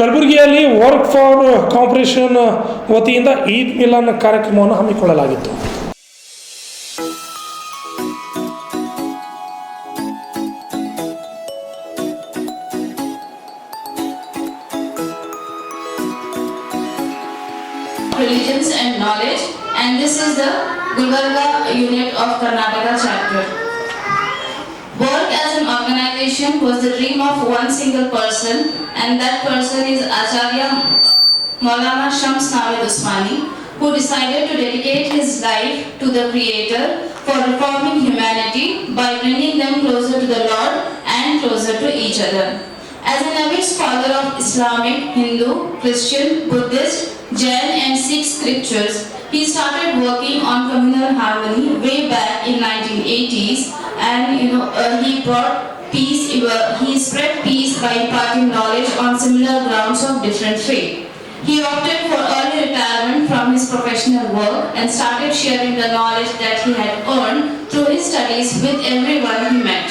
ಕಲಬುರಗಿಯಲ್ಲಿ work for corporation ವತಿಯಿಂದ Eid Milan ಕಾರ್ಯಕ್ರಮವನ್ನು ಹಮ್ಮಿಕೊಳ್ಳಲಾಗಿತ್ತು. Religions and knowledge, and this is the Gulbarga unit of Karnataka chapter. Work as an organization was the dream of one single person, and that person is Acharya Maulana Shams Navid Usmani, who decided to dedicate his life to the Creator for reforming humanity by bringing them closer to the Lord and closer to each other. As an avid scholar of Islamic, Hindu, Christian, Buddhist, Jain and Sikh scriptures, he started working on communal harmony way back in 1980s, and he brought peace. He spread peace by imparting knowledge on similar grounds of different faith. He opted for early retirement from his professional work and started sharing the knowledge that he had earned through his studies with everyone he met.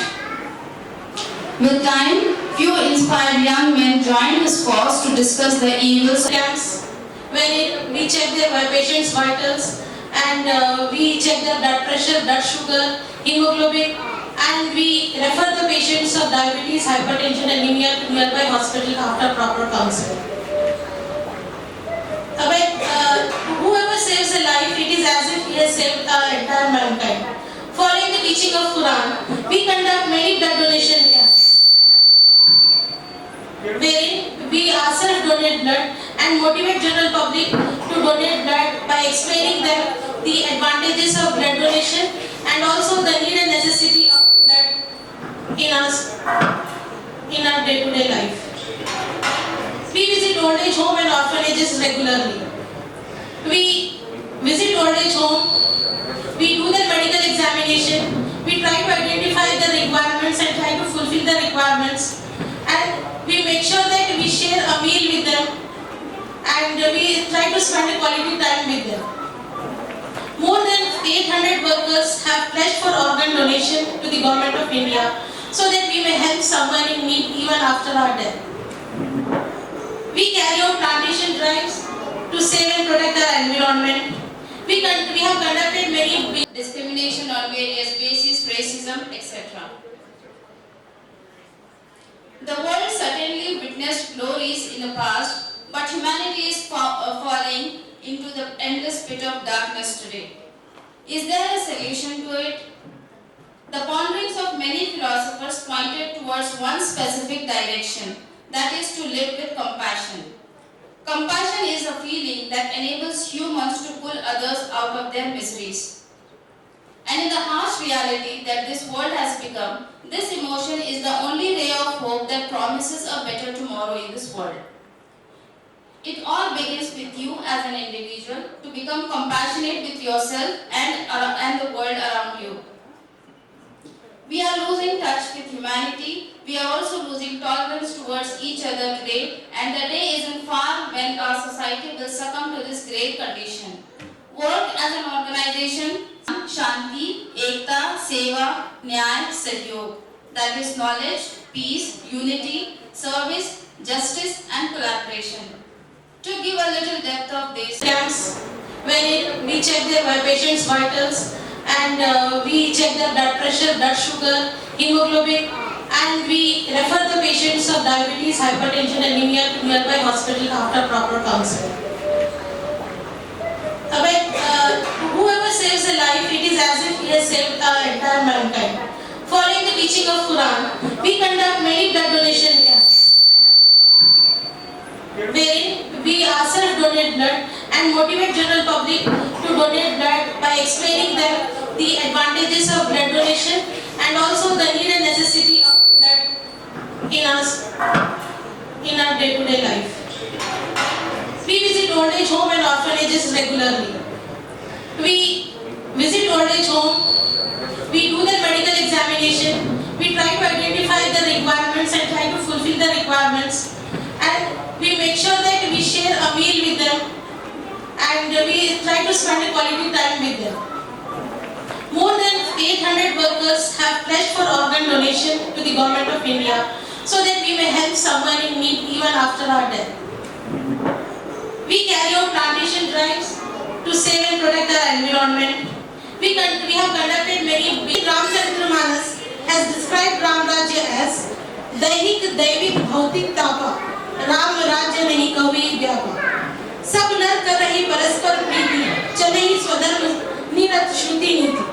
With time, few inspired young men joined his cause to discuss the evils camps, when we check their patients' vitals, and we check their blood pressure, blood sugar, hemoglobin, and we refer the patients of diabetes, hypertension, anemia to nearby hospital after proper counseling. Whoever saves a life, it is as if he has saved our entire mankind. Following the teaching of Quran, we conduct many blood donation camps, wherein we ourselves donate blood and motivate general public to donate blood by explaining them the advantages of blood donation and also the need and necessity of blood in our day-to-day life. We visit old age home and orphanages regularly. We visit old age home, we do their medical examination, we try to identify the requirements and try to fulfill the requirements, and we make sure that we share a meal with them, and we try to spend a quality time with them. More than 800 workers have pledged for organ donation to the Government of India so that we may help someone in need even after our death. We carry out plantation drives to save and protect our environment. We have conducted many discrimination on various bases, racism, etc. The world certainly witnessed glories in the past, but humanity is falling into the endless pit of darkness today. Is there a solution to it? The ponderings of many philosophers pointed towards one specific direction, that is to live with compassion. Compassion is a feeling that enables humans to pull others out of their miseries. And in the harsh reality that this world has become, this emotion is the only ray of hope that promises a better tomorrow in this world. It all begins with you as an individual to become compassionate with yourself and the world around you. We are losing touch with humanity. We are also losing tolerance towards each other today, and the day isn't far when our society will succumb to this great condition. Work as an organization, Shanti, Ekta, Seva, Nyay, Sahyog. That is knowledge, peace, unity, service, justice and collaboration. To give a little depth of this camps, wherein we check their patients' vitals, and we check their blood pressure, blood sugar, hemoglobin, and we refer the patients of diabetes, hypertension, anemia to nearby hospital after proper counseling. Whoever saves a life, it is as if he has saved our entire mankind. Following the teaching of Quran, we conduct many blood donation camps, wherein we ourselves donate blood and motivate general public to donate blood by explaining them the advantages of blood donation and also the need and necessity of blood in our day-to-day life. We visit old age home and orphanages regularly. We visit old age home, we do their medical examination, we try to identify the requirements and try to fulfill the requirements, and we make sure that we share a meal with them, and we try to spend a quality time with them. More than 800 workers have pledged for organ donation to the Government of India so that we may help someone in need even after our death. We carry out plantation drives to save and protect our environment. We have conducted many. Ramcharitamanas has described Ram Rajya as दैहिक दैविक भौतिक तापा राम राज्य नहीं कवि व्यापा सब नर कर रही परस्पर प्रीति चले ही स्वधर्म निरत श्रुति नीति.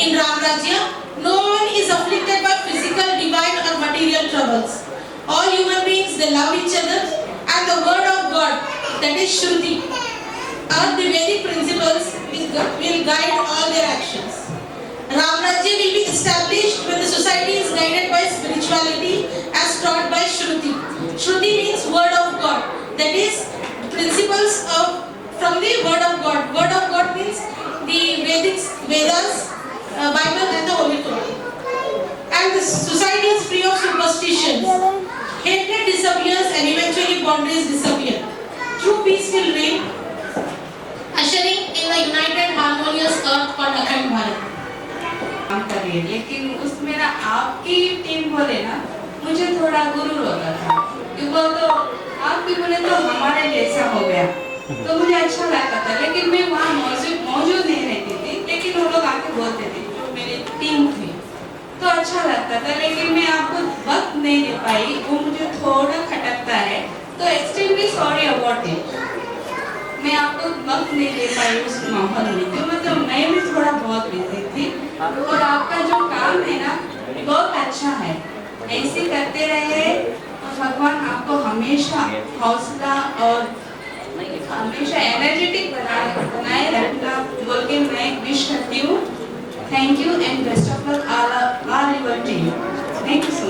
In Ram Rajya, no one is afflicted by physical, divine or material troubles. All human beings, they love each other, and the word of God, that is Shruti, or the Vedic principles will guide all their actions. Ram Rajya will be established when the society is guided by spirituality as taught by Shruti. Shruti means word of God, that is principles from the word of God. Word of God means the Vedas, Bible and the Holy Quran. And the society is free of superstitions. Hatred disappears and eventually boundaries disappear. True peace will reign, ushering in a united, harmonious earth called Akhand Bharat. काम कर रही है, लेकिन उसमें ना आपकी team बोले ना मुझे थोड़ा गुरूर होता था कि वो तो आप भी बोले तो हमारे जैसा हो गया तो मुझे अच्छा लगता था. लेकिन मैं वहाँ मौजूद नहीं रहती थी, लेकिन वो लोग आके बोलते थे जो मेरी टीम थी तो अच्छा लगता था. लेकिन मैं आपको वक्त नहीं दे पाई, वो मुझे थोड़ा खटकता है तो एक्सट्रीमली सॉरी अबाउट इट. मैं आपको वक्त नहीं दे पाई उस माहौल में, तो मतलब मैं भी थोड़ा बहुत बिजी थी. और आपका जो काम है ना बहुत अच्छा है, ऐसे करते रहे और भगवान आपको हमेशा हौसला और हमेशा एनर्जेटिक बनाए रखना बोल के मैं विश करती हूँ. Thank you and best of luck all your team. Thank you so much.